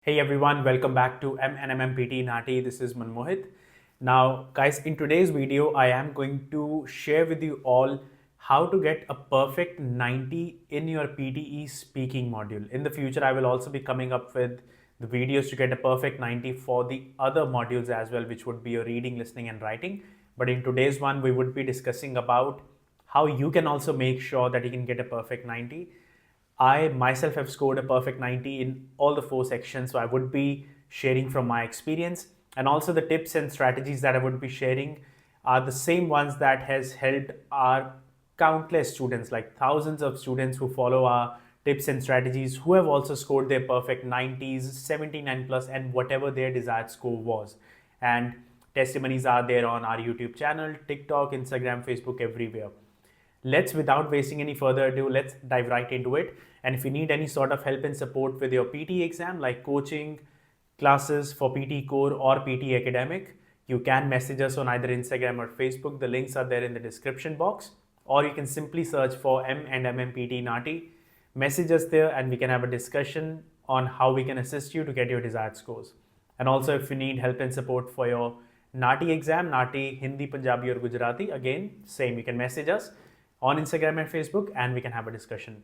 Hey everyone, welcome back to M&M PTE NAATI. This is Manmohit. Now, guys, in today's video, I am going to share with you all how to get a perfect 90 in your PTE speaking module. In the future, I will also be coming up with the videos to get a perfect 90 for the other modules as well, which would be your reading, listening, and writing. But in today's one, we would be discussing about how you can also make sure that you can get a perfect 90. I myself have scored a perfect 90 in all the four sections, so I would be sharing from my experience, and also the tips and strategies that I would be sharing are the same ones that has helped our countless students, like thousands of students who follow our tips and strategies, who have also scored their perfect 90s, 79 plus, and whatever their desired score was. And testimonies are there on our YouTube channel, TikTok, Instagram, Facebook, everywhere. Without wasting any further ado, let's dive right into it. And if you need any sort of help and support with your PTE exam, like coaching, classes for PTE Core or PTE Academic, you can message us on either Instagram or Facebook. The links are there in the description box, or you can simply search for M&M PTE NAATI. Message us there and we can have a discussion on how we can assist you to get your desired scores. And also, if you need help and support for your NAATI exam, NAATI Hindi, Punjabi or Gujarati, again, same, you can message us on Instagram and Facebook and we can have a discussion.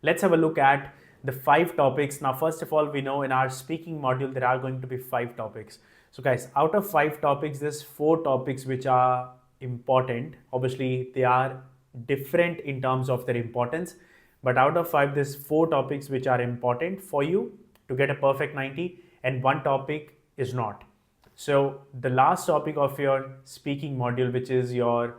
Let's have a look at the 5 topics. Now, first of all, we know in our speaking module, there are going to be 5 topics. So guys, out of 5 topics, there's 4 topics which are important. Obviously, they are different in terms of their importance, but out of 5, there's 4 topics which are important for you to get a perfect 90 and 1 topic is not. So the last topic of your speaking module, which is your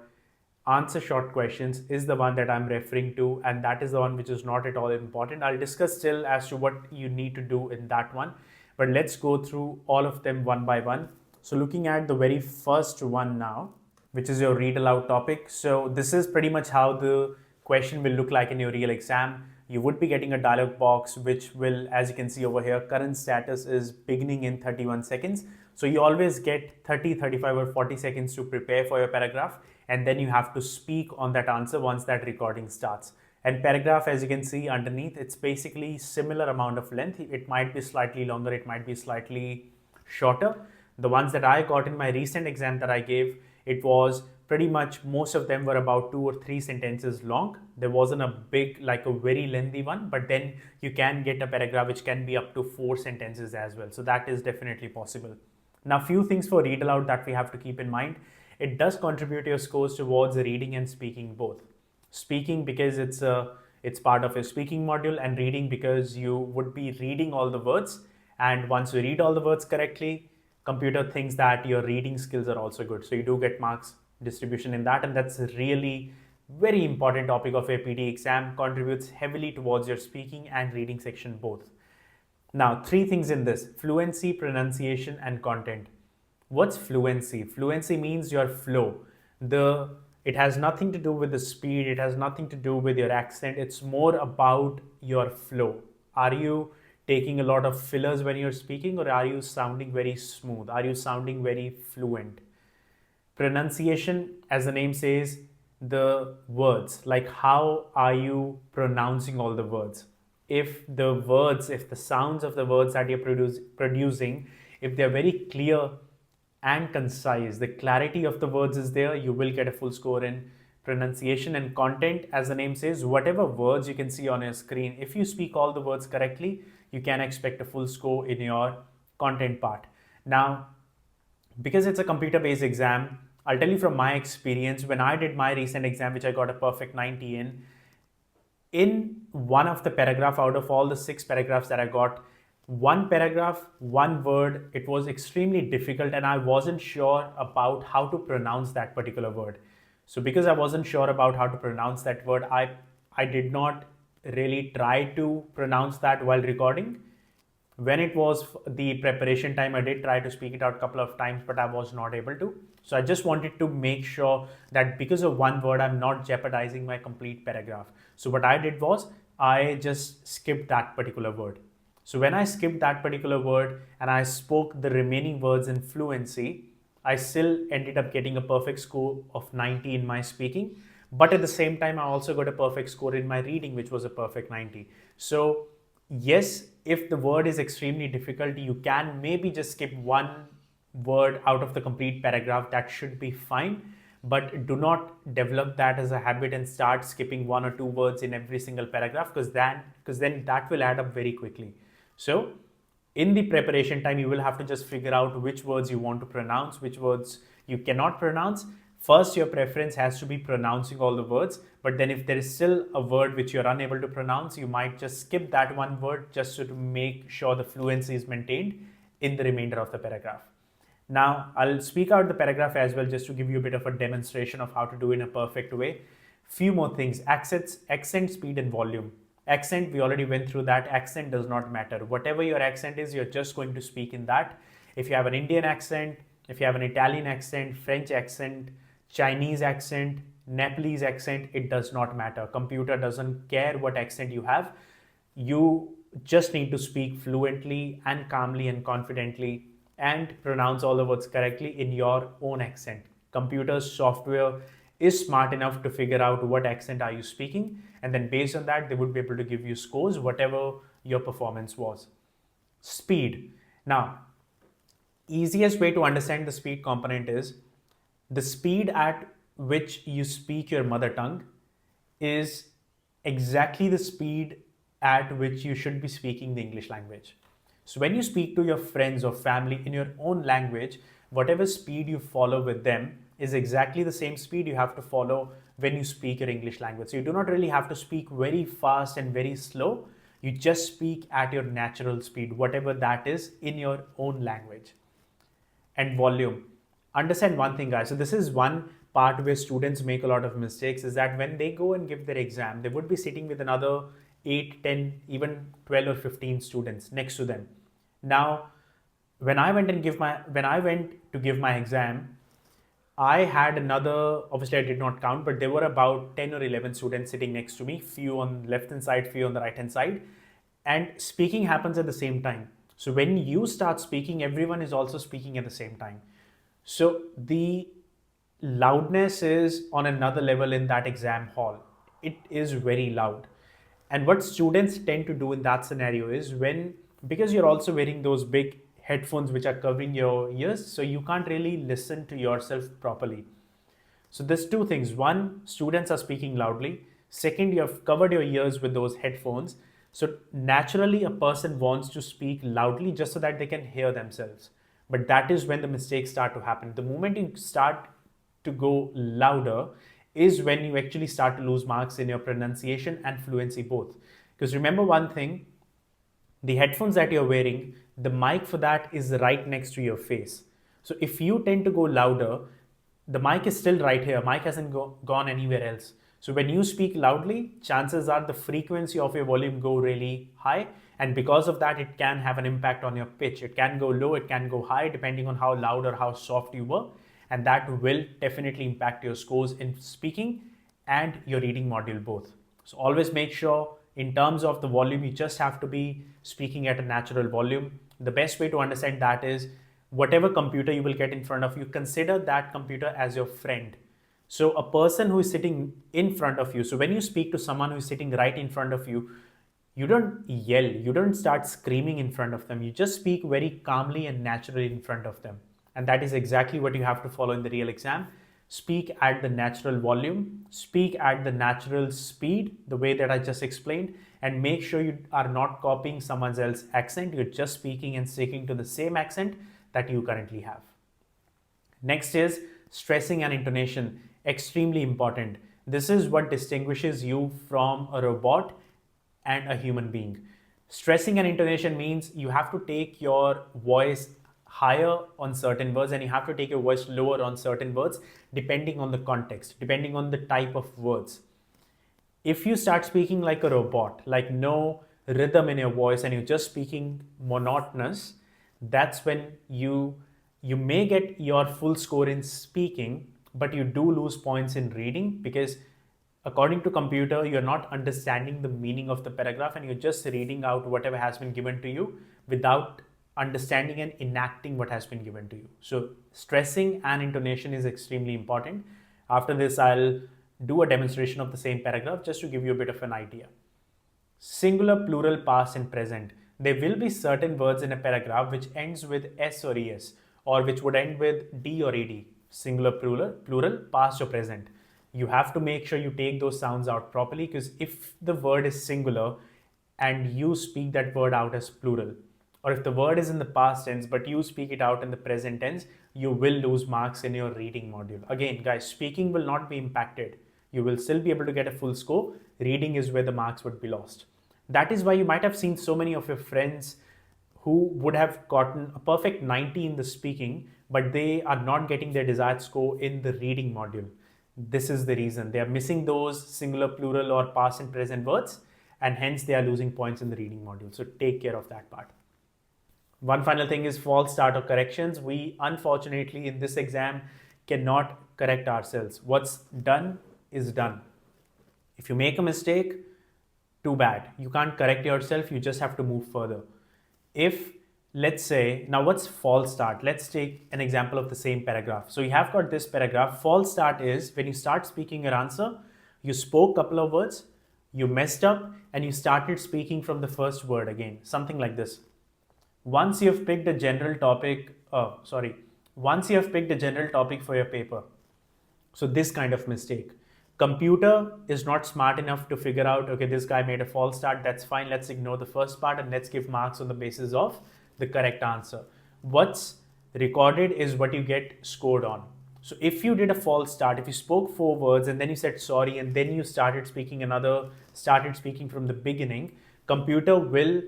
answer short questions, is the one that I'm referring to, and that is the one which is not at all important. I'll discuss still as to what you need to do in that one, but let's go through all of them one by one. So looking at the very first one now, which is your read aloud topic. So this is pretty much how the question will look like in your real exam. You would be getting a dialog box which will, as you can see over here, current status is beginning in 31 seconds. So you always get 30, 35 or 40 seconds to prepare for your paragraph, and then you have to speak on that answer once that recording starts. And paragraph, as you can see underneath, it's basically similar amount of length. It might be slightly longer, it might be slightly shorter. The ones that I got in my recent exam that I gave, it was pretty much, most of them were about 2 or 3 sentences long. There wasn't a big, like a very lengthy one, but then you can get a paragraph which can be up to 4 sentences as well. So that is definitely possible. Now, few things for read aloud that we have to keep in mind. It does contribute your scores towards reading and speaking both. Speaking because it's part of your speaking module, and reading because you would be reading all the words. And once you read all the words correctly, computer thinks that your reading skills are also good. So you do get marks distribution in that, and that's a really very important topic of your PTE exam, contributes heavily towards your speaking and reading section both. Now, 3 things in this: fluency, pronunciation, and content. What's fluency? Fluency means your flow. It has nothing to do with the speed, it has nothing to do with your accent. It's more about your flow. Are you taking a lot of fillers when you're speaking, or are you sounding very smooth? Are you sounding very fluent? Pronunciation, as the name says, the words, like how are you pronouncing all the words? If the sounds of the words that you're producing, if they're very clear and concise, the clarity of the words is there, you will get a full score in pronunciation. And content, as the name says, whatever words you can see on your screen, if you speak all the words correctly, you can expect a full score in your content part. Now, because it's a computer-based exam, I'll tell you from my experience, when I did my recent exam, which I got a perfect 90 in one of the paragraph out of all the 6 paragraphs that I got, one paragraph, one word, it was extremely difficult and I wasn't sure about how to pronounce that particular word. So because I wasn't sure about how to pronounce that word, I did not really try to pronounce that while recording. When it was the preparation time, I did try to speak it out a couple of times, but I was not able to. So I just wanted to make sure that because of one word, I'm not jeopardizing my complete paragraph. So what I did was I just skipped that particular word. So when I skipped that particular word and I spoke the remaining words in fluency, I still ended up getting a perfect score of 90 in my speaking. But at the same time, I also got a perfect score in my reading, which was a perfect 90. So yes, if the word is extremely difficult, you can maybe just skip one word out of the complete paragraph. That should be fine. But do not develop that as a habit and start skipping one or two words in every single paragraph, because then that will add up very quickly. So in the preparation time, you will have to just figure out which words you want to pronounce, which words you cannot pronounce. First, your preference has to be pronouncing all the words, but then if there is still a word which you're unable to pronounce, you might just skip that one word just to make sure the fluency is maintained in the remainder of the paragraph. Now, I'll speak out the paragraph as well just to give you a bit of a demonstration of how to do it in a perfect way. Few more things: accent, speed, and volume. Accent, we already went through that. Accent does not matter. Whatever your accent is, you're just going to speak in that. If you have an Indian accent, if you have an Italian accent, French accent, Chinese accent, Nepalese accent, it does not matter. Computer doesn't care what accent you have. You just need to speak fluently and calmly and confidently and pronounce all the words correctly in your own accent. Computer's software is smart enough to figure out what accent are you speaking, and then based on that, they would be able to give you scores, whatever your performance was. Speed. Now, easiest way to understand the speed component is the speed at which you speak your mother tongue is exactly the speed at which you should be speaking the English language. So when you speak to your friends or family in your own language, whatever speed you follow with them is exactly the same speed you have to follow when you speak your English language. So you do not really have to speak very fast and very slow. You just speak at your natural speed, whatever that is in your own language. And volume. Understand one thing, guys. So this is one part where students make a lot of mistakes, is that when they go and give their exam, they would be sitting with another 8, 10, even 12 or 15 students next to them. Now, when I went to give my exam, I had another, obviously I did not count, but there were about 10 or 11 students sitting next to me, few on the left hand side, few on the right hand side, and speaking happens at the same time. So when you start speaking, everyone is also speaking at the same time. So the loudness is on another level in that exam hall. It is very loud. And what students tend to do in that scenario is because you're also wearing those big headphones which are covering your ears, so you can't really listen to yourself properly. So there's two things. One, students are speaking loudly. Second, you have covered your ears with those headphones. So naturally, a person wants to speak loudly just so that they can hear themselves. But that is when the mistakes start to happen. The moment you start to go louder is when you actually start to lose marks in your pronunciation and fluency both. Because remember one thing, the headphones that you're wearing, the mic for that is right next to your face. So if you tend to go louder, the mic is still right here. Mic hasn't gone anywhere else. So when you speak loudly, chances are the frequency of your volume go really high. And because of that, it can have an impact on your pitch. It can go low, it can go high, depending on how loud or how soft you were. And that will definitely impact your scores in speaking and your reading module both. So always make sure in terms of the volume, you just have to be speaking at a natural volume. The best way to understand that is whatever computer you will get in front of you, consider that computer as your friend. So a person who is sitting in front of you, so when you speak to someone who is sitting right in front of you, you don't yell, you don't start screaming in front of them. You just speak very calmly and naturally in front of them. And that is exactly what you have to follow in the real exam. Speak at the natural volume, speak at the natural speed, the way that I just explained, and make sure you are not copying someone else's accent. You're just speaking and sticking to the same accent that you currently have. Next is stressing and intonation. Extremely important. This is what distinguishes you from a robot and a human being. Stressing and intonation means you have to take your voice higher on certain words and you have to take your voice lower on certain words depending on the context, depending on the type of words. If you start speaking like a robot, like no rhythm in your voice and you're just speaking monotonous, that's when you may get your full score in speaking, but you do lose points in reading because according to computer, you're not understanding the meaning of the paragraph and you're just reading out whatever has been given to you without understanding and enacting what has been given to you. So stressing and intonation is extremely important. After this, I'll do a demonstration of the same paragraph just to give you a bit of an idea. Singular, plural, past and present. there will be certain words in a paragraph which ends with S or ES, or which would end with D or ED, singular, plural, past or present. You have to make sure you take those sounds out properly, because if the word is singular and you speak that word out as plural, or if the word is in the past tense but you speak it out in the present tense, you will lose marks in your reading module. Again, guys, speaking will not be impacted. You will still be able to get a full score. Reading is where the marks would be lost. That is why you might have seen so many of your friends who would have gotten a perfect 90 in the speaking, but they are not getting their desired score in the reading module. This is the reason. They are missing those singular, plural, or past and present words, and hence they are losing points in the reading module. So take care of that part. One final thing is false start or corrections. We unfortunately in this exam cannot correct ourselves. What's done is done. If you make a mistake, too bad. You can't correct yourself, you just have to move further. If, let's say, now what's false start? Let's take an example of the same paragraph. So you have got this paragraph. False start is when you start speaking your answer, you spoke a couple of words, you messed up, and you started speaking from the first word again, something like this. Once you have picked a general topic, once you have picked a general topic for your paper. So this kind of mistake. Computer is not smart enough to figure out, okay, this guy made a false start, that's fine, let's ignore the first part and let's give marks on the basis of the correct answer. What's recorded is what you get scored on. So if you did a false start, if you spoke 4 words and then you said sorry and then you started speaking from the beginning, computer will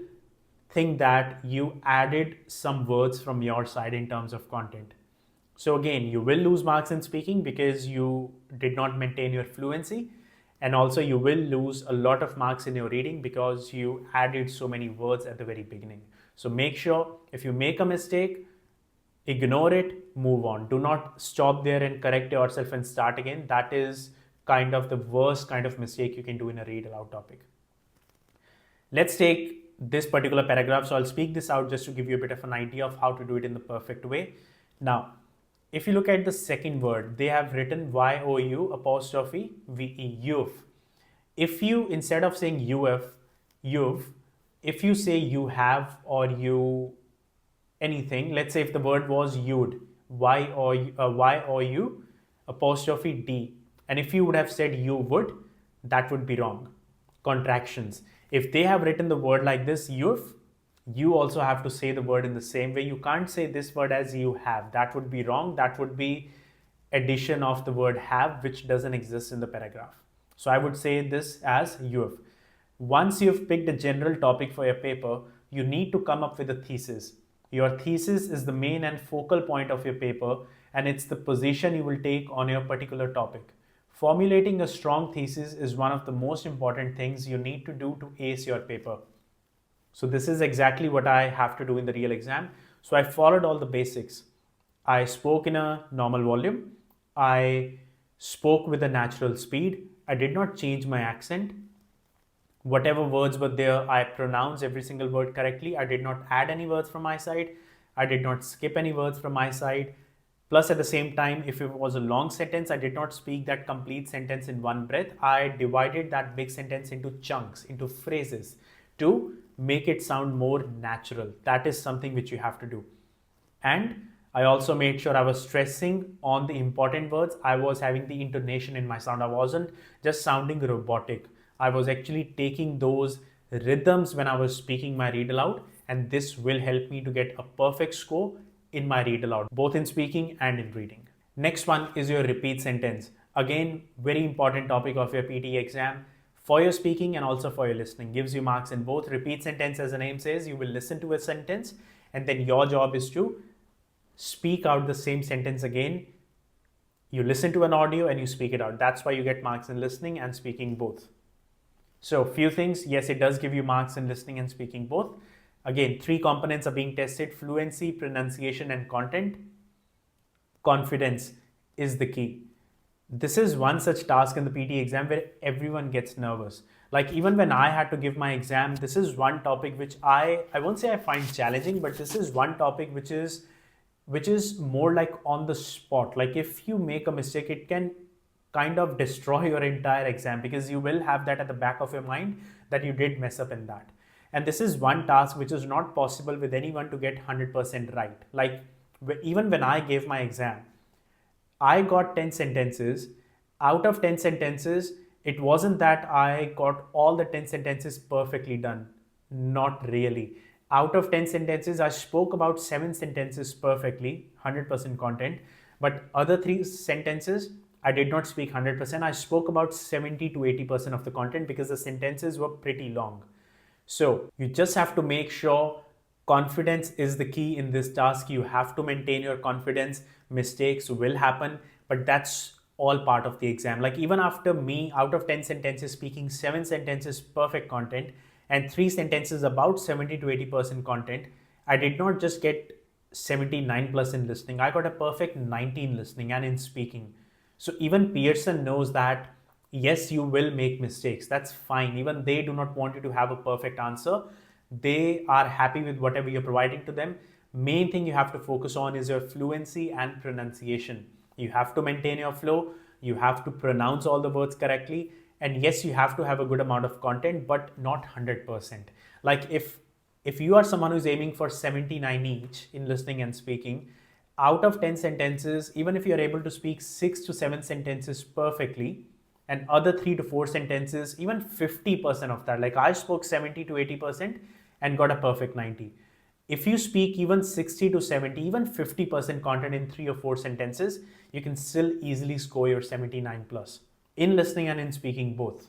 think that you added some words from your side in terms of content. So again, you will lose marks in speaking because you did not maintain your fluency, and also you will lose a lot of marks in your reading because you added so many words at the very beginning. So make sure if you make a mistake, ignore it, move on. Do not stop there and correct yourself and start again. That is kind of the worst kind of mistake you can do in a read aloud topic. Let's take this particular paragraph. So I'll speak this out just to give you a bit of an idea of how to do it in the perfect way. Now, if you look at the second word, they have written Y-O-U apostrophe V-E, you've. If you, instead of saying you've, if you say you have or you anything, let's say if the word was you'd, Y-O-U apostrophe D. And if you would have said you would, that would be wrong. Contractions. If they have written the word like this, you've, you also have to say the word in the same way. You can't say this word as you have. That would be wrong. That would be addition of the word have, which doesn't exist in the paragraph. So I would say this as you've. Once you've picked a general topic for your paper, you need to come up with a thesis. Your thesis is the main and focal point of your paper, and it's the position you will take on your particular topic. Formulating a strong thesis is one of the most important things you need to do to ace your paper. So this is exactly what I have to do in the real exam. So I followed all the basics. I spoke in a normal volume. I spoke with a natural speed. I did not change my accent. Whatever words were there, I pronounced every single word correctly. I did not add any words from my side. I did not skip any words from my side. Plus, at the same time, if it was a long sentence, I did not speak that complete sentence in one breath. I divided that big sentence into chunks, into phrases to make it sound more natural. That is something which you have to do. And I also made sure I was stressing on the important words. I was having the intonation in my sound. I wasn't just sounding robotic. I was actually taking those rhythms when I was speaking my read aloud, and this will help me to get a perfect score in my read aloud, both in speaking and in reading. Next one is your repeat sentence. Again, very important topic of your PTE exam for your speaking and also for your listening. Gives you marks in both. Repeat sentence, as the name says, you will listen to a sentence and then your job is to speak out the same sentence again. You listen to an audio and you speak it out. That's why you get marks in listening and speaking both. So few things, yes, it does give you marks in listening and speaking both. Again, 3 components are being tested: fluency, pronunciation, and content. Confidence is the key. This is one such task in the PT exam where everyone gets nervous. Like even when I had to give my exam, this is one topic which I won't say I find challenging, but this is one topic which is more like on the spot. Like if you make a mistake, it can kind of destroy your entire exam because you will have that at the back of your mind that you did mess up in that. And this is one task which is not possible with anyone to get 100% right. Like even when I gave my exam, I got 10 sentences. Out of 10 sentences, it wasn't that I got all the 10 sentences perfectly done. Not really. Out of 10 sentences, I spoke about 7 sentences perfectly, 100% content. But other 3 sentences, I did not speak 100%. I spoke about 70 to 80% of the content because the sentences were pretty long. So you just have to make sure confidence is the key in this task. You have to maintain your confidence. Mistakes will happen, but that's all part of the exam. Like even after me, out of 10 sentences, speaking 7 sentences perfect content and 3 sentences about 70 to 80% content, I did not just get 79 plus in listening. I got a perfect 19 listening and in speaking. So even Pearson knows that yes, you will make mistakes. That's fine. Even they do not want you to have a perfect answer. They are happy with whatever you're providing to them. Main thing you have to focus on is your fluency and pronunciation. You have to maintain your flow. You have to pronounce all the words correctly. And yes, you have to have a good amount of content, but not 100%. Like if you are someone who's aiming for 79 each in listening and speaking, out of 10 sentences, even if you're able to speak 6 to 7 sentences perfectly, and other 3 to 4 sentences, even 50% of that, like I spoke 70 to 80% and got a perfect 90. If you speak even 60 to 70, even 50% content in 3 or 4 sentences, you can still easily score your 79 plus in listening and in speaking both.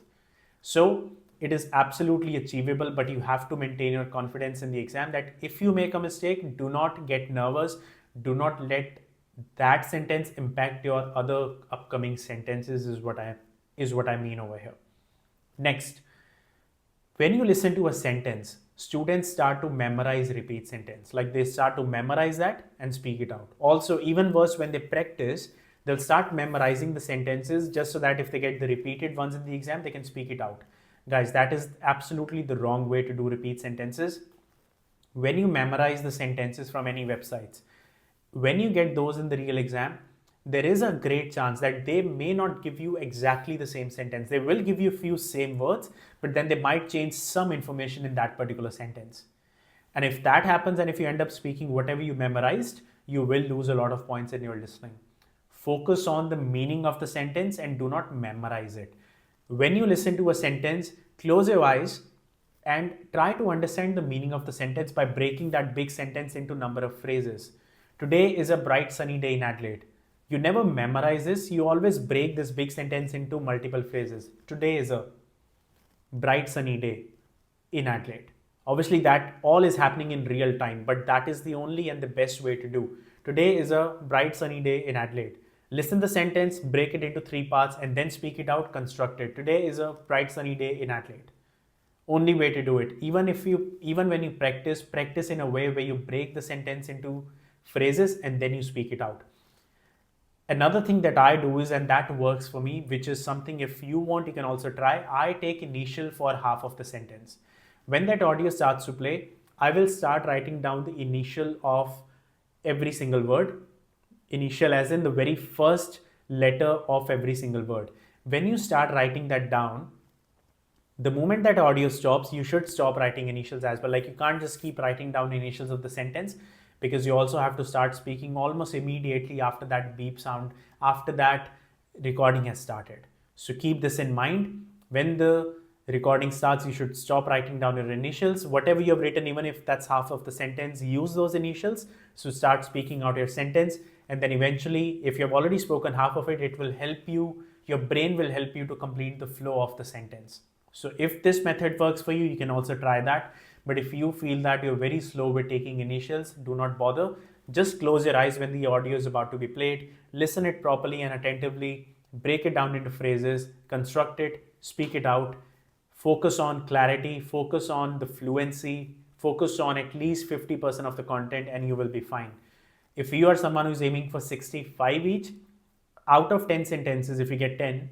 So it is absolutely achievable, but you have to maintain your confidence in the exam that if you make a mistake, do not get nervous. Do not let that sentence impact your other upcoming sentences is what I mean over here. Next, when you listen to a sentence, students start to memorize repeat sentence. Like they start to memorize that and speak it out. Also, even worse, when they practice, they'll start memorizing the sentences just so that if they get the repeated ones in the exam, they can speak it out. Guys, that is absolutely the wrong way to do repeat sentences. When you memorize the sentences from any websites, when you get those in the real exam, there is a great chance that they may not give you exactly the same sentence. They will give you a few same words, but then they might change some information in that particular sentence. And if that happens, and if you end up speaking whatever you memorized, you will lose a lot of points in your listening. Focus on the meaning of the sentence and do not memorize it. When you listen to a sentence, close your eyes and try to understand the meaning of the sentence by breaking that big sentence into number of phrases. Today is a bright sunny day in Adelaide. You never memorize this, you always break this big sentence into multiple phrases. Today is a bright sunny day in Adelaide. Obviously, that all is happening in real time, but that is the only and the best way to do. Today is a bright sunny day in Adelaide. Listen the sentence, break it into 3 parts, and then speak it out, construct it. Today is a bright sunny day in Adelaide. Only way to do it. Even when you practice in a way where you break the sentence into phrases and then you speak it out. Another thing that I do is, and that works for me, which is something if you want, you can also try. I take initial for half of the sentence. When that audio starts to play, I will start writing down the initial of every single word. Initial as in the very first letter of every single word. When you start writing that down, the moment that audio stops, you should stop writing initials as well. Like you can't just keep writing down initials of the sentence, because you also have to start speaking almost immediately after that beep sound, after that recording has started. So keep this in mind. When the recording starts, you should stop writing down your initials. Whatever you have written, even if that's half of the sentence, use those initials. So start speaking out your sentence. And then eventually, if you have already spoken half of it, it will help you, your brain will help you to complete the flow of the sentence. So if this method works for you, you can also try that. But if you feel that you're very slow with taking initials, do not bother. Just close your eyes when the audio is about to be played. Listen it properly and attentively. Break it down into phrases. Construct it. Speak it out. Focus on clarity. Focus on the fluency. Focus on at least 50% of the content and you will be fine. If you are someone who's aiming for 65 each, out of 10 sentences, if you get 10,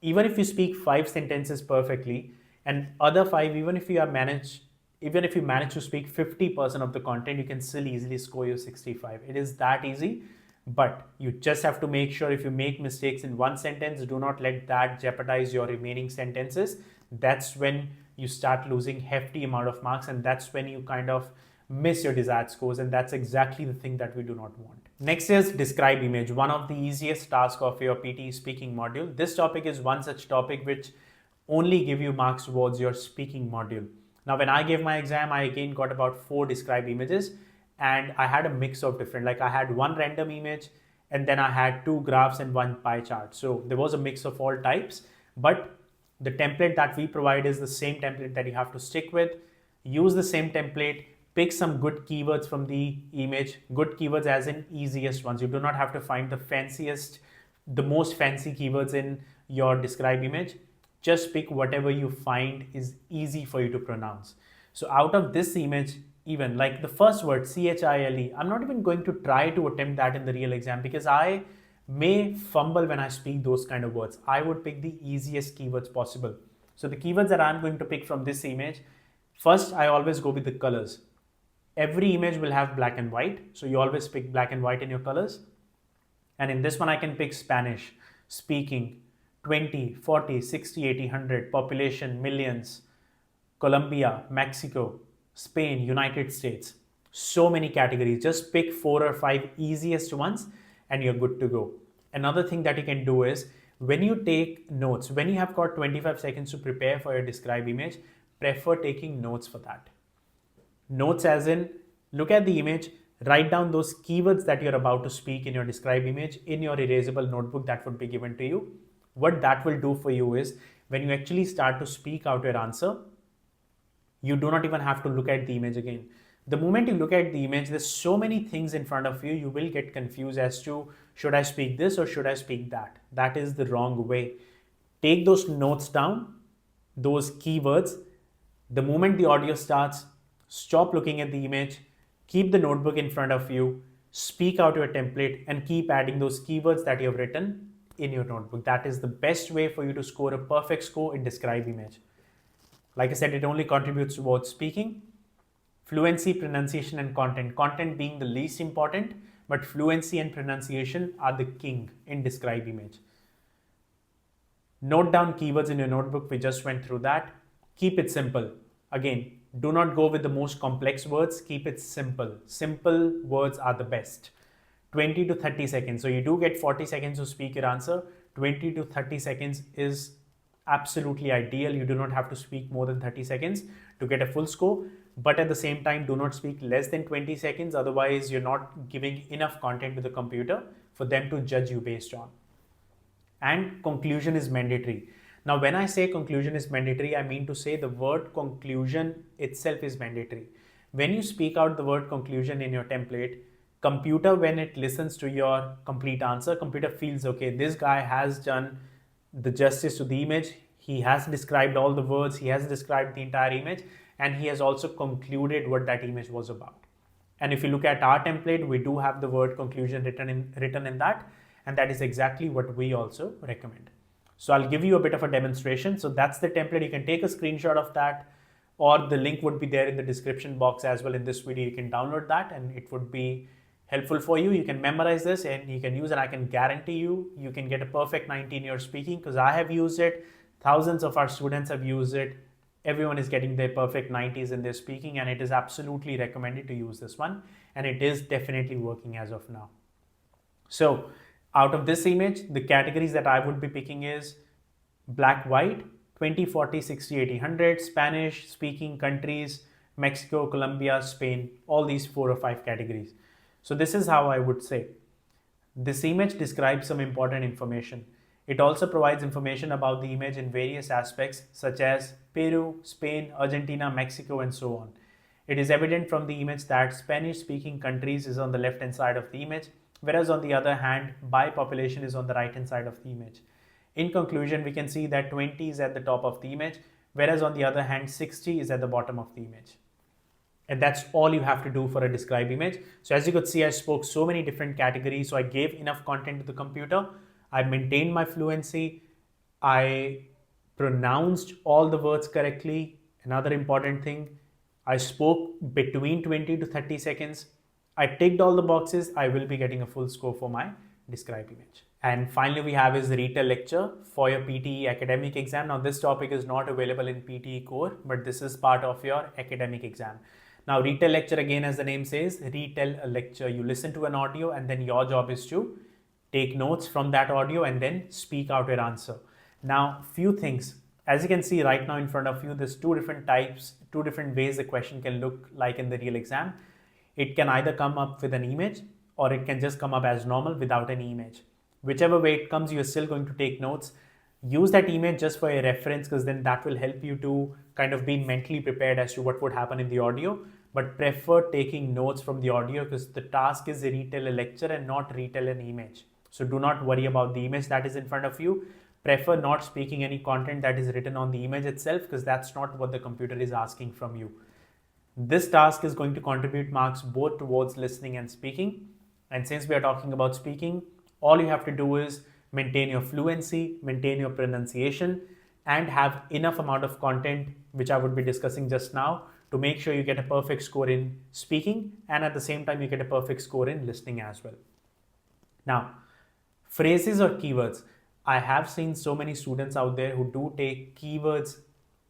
even if you speak 5 sentences perfectly and other 5, even if you manage to speak 50% of the content, you can still easily score your 65. It is that easy, but you just have to make sure if you make mistakes in one sentence, do not let that jeopardize your remaining sentences. That's when you start losing hefty amount of marks, and that's when you kind of miss your desired scores, and that's exactly the thing that we do not want. Next is describe image, one of the easiest tasks of your PTE speaking module. This topic is one such topic which only give you marks towards your speaking module. Now, when I gave my exam, I again got about 4 describe images, and I had a mix of different, like I had one random image, and then I had 2 graphs and 1 pie chart. So there was a mix of all types, but the template that we provide is the same template that you have to stick with. Use the same template, pick some good keywords from the image, good keywords as in easiest ones. You do not have to find the most fancy keywords in your describe image. Just pick whatever you find is easy for you to pronounce. So out of this image, even like the first word, CHILE, I'm not even going to try to attempt that in the real exam because I may fumble when I speak those kind of words. I would pick the easiest keywords possible. So the keywords that I'm going to pick from this image, first I always go with the colors. Every image will have black and white, so you always pick black and white in your colors. And in this one I can pick Spanish, speaking, 20, 40, 60, 80, 100, population, millions, Colombia, Mexico, Spain, United States. So many categories. Just pick 4 or 5 easiest ones and you're good to go. Another thing that you can do is when you take notes, when you have got 25 seconds to prepare for your describe image, prefer taking notes for that. Notes as in, look at the image, write down those keywords that you're about to speak in your describe image in your erasable notebook that would be given to you. What that will do for you is when you actually start to speak out your answer, you do not even have to look at the image again. The moment you look at the image, there's so many things in front of you, you will get confused as to should I speak this or should I speak that? That is the wrong way. Take those notes down, those keywords. The moment the audio starts, stop looking at the image, keep the notebook in front of you, speak out your template and keep adding those keywords that you have written in your notebook. That is the best way for you to score a perfect score in describe image. Like I said, it only contributes towards speaking, fluency, pronunciation and content. Content being the least important, but fluency and pronunciation are the king in describe image. Note down keywords in your notebook. We just went through that. Keep it simple. Again, do not go with the most complex words. Keep it simple. Simple words are the best. 20 to 30 seconds. So you do get 40 seconds to speak your answer. 20 to 30 seconds is absolutely ideal. You do not have to speak more than 30 seconds to get a full score. But at the same time, do not speak less than 20 seconds. Otherwise, you're not giving enough content to the computer for them to judge you based on. And conclusion is mandatory. Now, when I say conclusion is mandatory, I mean to say the word conclusion itself is mandatory. When you speak out the word conclusion in your template, computer, when it listens to your complete answer, computer feels, okay, this guy has done the justice to the image. He has described all the words. He has described the entire image. And he has also concluded what that image was about. And if you look at our template, we do have the word conclusion written in that. And that is exactly what we also recommend. So I'll give you a bit of a demonstration. So that's the template. You can take a screenshot of that, or the link would be there in the description box as well in this video. You can download that and it would be helpful for you. You can memorize this and you can use it. I can guarantee you, you can get a perfect 90 in your speaking because I have used it. Thousands of our students have used it. Everyone is getting their perfect 90s in their speaking, and it is absolutely recommended to use this one. And it is definitely working as of now. So out of this image, the categories that I would be picking is black, white, 20, 40, 60, 80, 100, Spanish speaking countries, Mexico, Colombia, Spain, all these 4 or 5 categories. So this is how I would say. This image describes some important information. It also provides information about the image in various aspects such as Peru, Spain, Argentina, Mexico, and so on. It is evident from the image that Spanish-speaking countries is on the left-hand side of the image, whereas on the other hand, by population is on the right-hand side of the image. In conclusion, we can see that 20 is at the top of the image, whereas on the other hand, 60 is at the bottom of the image. And that's all you have to do for a describe image. So as you could see, I spoke so many different categories. So I gave enough content to the computer. I maintained my fluency. I pronounced all the words correctly. Another important thing, I spoke between 20 to 30 seconds. I ticked all the boxes. I will be getting a full score for my describe image. And finally, we have is the Retell lecture for your PTE academic exam. Now, this topic is not available in PTE core, but this is part of your academic exam. Now, Retell lecture, again, as the name says, retell a lecture. You listen to an audio and then your job is to take notes from that audio and then speak out your answer. Now, few things. As you can see right now in front of you, there's two different types, two different ways the question can look like in the real exam. It can either come up with an image or it can just come up as normal without any image. Whichever way it comes, you're still going to take notes. Use that image just for a reference, because then that will help you to kind of be mentally prepared as to what would happen in the audio. But prefer taking notes from the audio, because the task is to retell a lecture and not retell an image. So do not worry about the image that is in front of you. Prefer not speaking any content that is written on the image itself, because that's not what the computer is asking from you. This task is going to contribute marks both towards listening and speaking. And since we are talking about speaking, all you have to do is maintain your fluency, maintain your pronunciation, and have enough amount of content, which I would be discussing just now, to make sure you get a perfect score in speaking, and at the same time you get a perfect score in listening as well. Now, phrases or keywords. I have seen so many students out there who do take keywords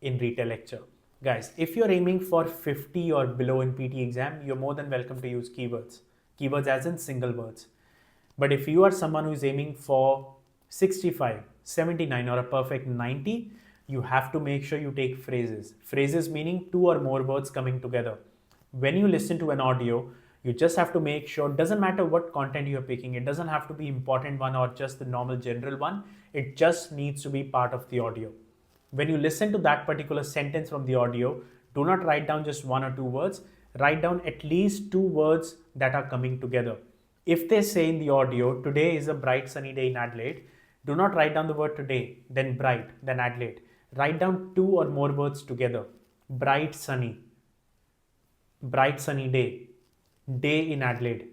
in Retell lecture. Guys, if you're aiming for 50 or below in PT exam, you're more than welcome to use keywords. Keywords as in single words. But if you are someone who is aiming for 65, 79 or a perfect 90, you have to make sure you take phrases. Phrases meaning two or more words coming together. When you listen to an audio, you just have to make sure, doesn't matter what content you're picking, it doesn't have to be important one or just the normal general one, it just needs to be part of the audio. When you listen to that particular sentence from the audio, do not write down just one or two words, write down at least two words that are coming together. If they say in the audio, today is a bright sunny day in Adelaide, do not write down the word today, then bright, then Adelaide. Write down two or more words together. Bright sunny day, day in Adelaide.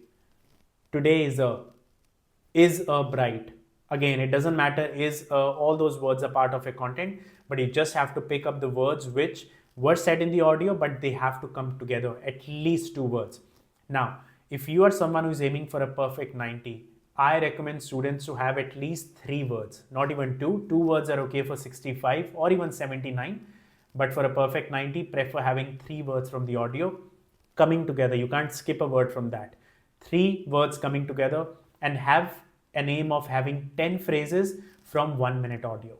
Today is a bright. Again, it doesn't matter, all those words are part of your content, but you just have to pick up the words which were said in the audio, but they have to come together, at least two words. Now, if you are someone who is aiming for a perfect 90, I recommend students to have at least 3 words, not even 2. 2 words are okay for 65 or even 79, but for a perfect 90, prefer having 3 words from the audio coming together. You can't skip a word from that. 3 words coming together, and have an aim of having 10 phrases from 1 minute audio.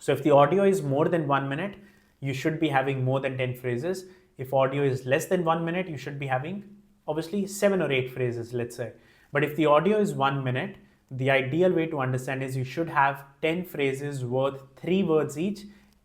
So if the audio is more than 1 minute, you should be having more than 10 phrases. If audio is less than 1 minute, you should be having obviously 7 or 8 phrases, let's say. But if the audio is 1 minute, the ideal way to understand is you should have 10 phrases worth 3 words each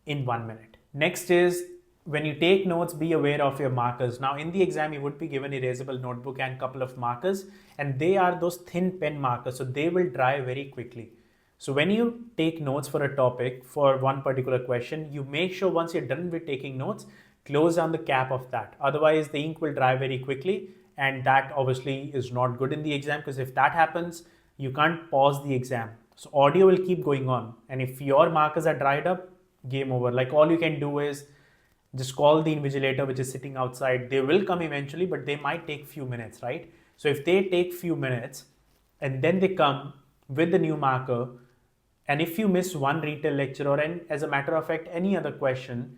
in 1 minute. Next is, when you take notes, be aware of your markers. Now in the exam, you would be given erasable notebook and couple of markers, and they are those thin pen markers, so they will dry very quickly. So when you take notes for a topic, for one particular question, you make sure once you're done with taking notes, close down the cap of that. Otherwise, the ink will dry very quickly, and that obviously is not good in the exam, because if that happens, you can't pause the exam. So audio will keep going on, and if your markers are dried up, game over. Like, all you can do is just call the invigilator which is sitting outside. They will come eventually, but they might take few minutes, right? So if they take few minutes and then they come with the new marker, and if you miss one Retell lecture, or as a matter of fact any other question,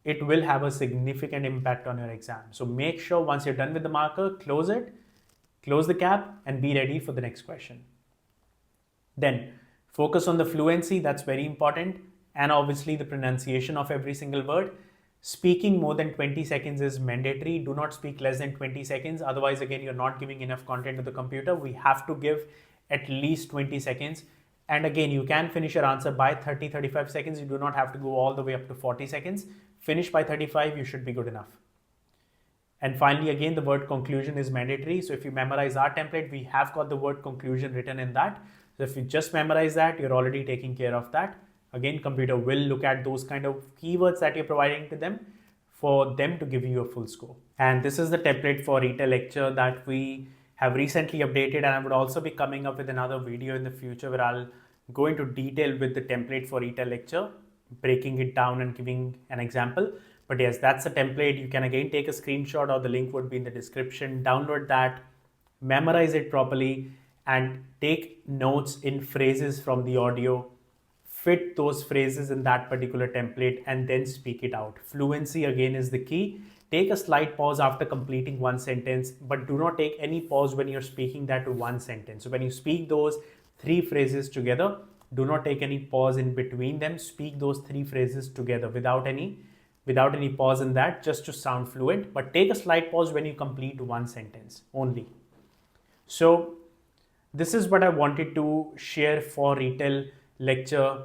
it will have a significant impact on your exam. So make sure once you're done with the marker, close it, close the cap, and be ready for the next question. Then focus on the fluency, that's very important, and obviously the pronunciation of every single word. Speaking more than 20 seconds is mandatory. Do not speak less than 20 seconds. Otherwise, again, you're not giving enough content to the computer. We have to give at least 20 seconds. And again, you can finish your answer by 30-35 seconds. You do not have to go all the way up to 40 seconds. Finish by 35, you should be good enough. And finally, again, the word conclusion is mandatory. So if you memorize our template, we have got the word conclusion written in that. So if you just memorize that, you're already taking care of that. Again, computer will look at those kind of keywords that you're providing to them for them to give you a full score. And this is the template for Retell lecture that we have recently updated, and I would also be coming up with another video in the future where I'll go into detail with the template for Retell lecture, breaking it down and giving an example. But yes, that's the template. You can again take a screenshot, or the link would be in the description. Download that, memorize it properly, and take notes in phrases from the audio, fit those phrases in that particular template, and then speak it out. Fluency again is the key. Take a slight pause after completing one sentence, but do not take any pause when you're speaking that one sentence. So when you speak those three phrases together, do not take any pause in between them. Speak those three phrases together without any pause in that, just to sound fluent, but take a slight pause when you complete one sentence only. So this is what I wanted to share for Retell lecture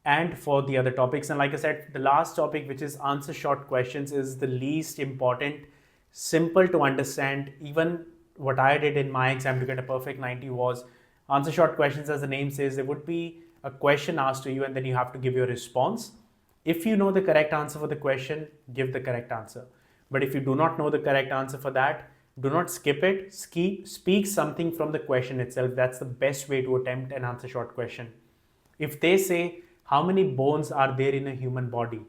and for the other topics. And like I said, the last topic, which is answer short questions, is the least important, simple to understand. Even what I did in my exam to get a perfect 90 was answer short questions. As the name says, there would be a question asked to you and then you have to give your response. If you know the correct answer for the question, give the correct answer. But if you do not know the correct answer for that, do not skip it. Speak something from the question itself. That's the best way to attempt an answer short question. If they say, how many bones are there in a human body?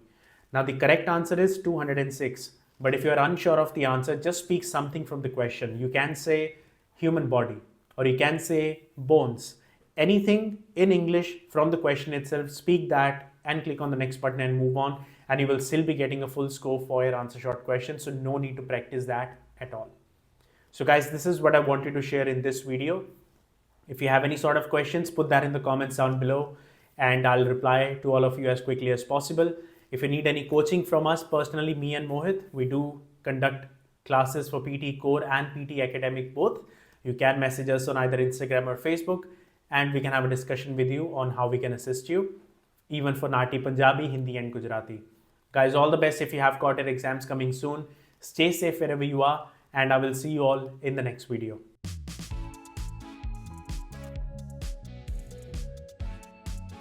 Now the correct answer is 206. But if you're unsure of the answer, just speak something from the question. You can say human body, or you can say bones. Anything in English from the question itself, speak that and click on the next button and move on, and you will still be getting a full score for your answer short question. So no need to practice that at all. So guys, this is what I wanted to share in this video. If you have any sort of questions, put that in the comments down below and I'll reply to all of you as quickly as possible. If you need any coaching from us personally, me and Mohit, we do conduct classes for PTE Core and PTE Academic both. You can message us on either Instagram or Facebook and we can have a discussion with you on how we can assist you, even for NAATI, Punjabi, Hindi and Gujarati. Guys, all the best if you have quarter exams coming soon. Stay safe wherever you are, and I will see you all in the next video.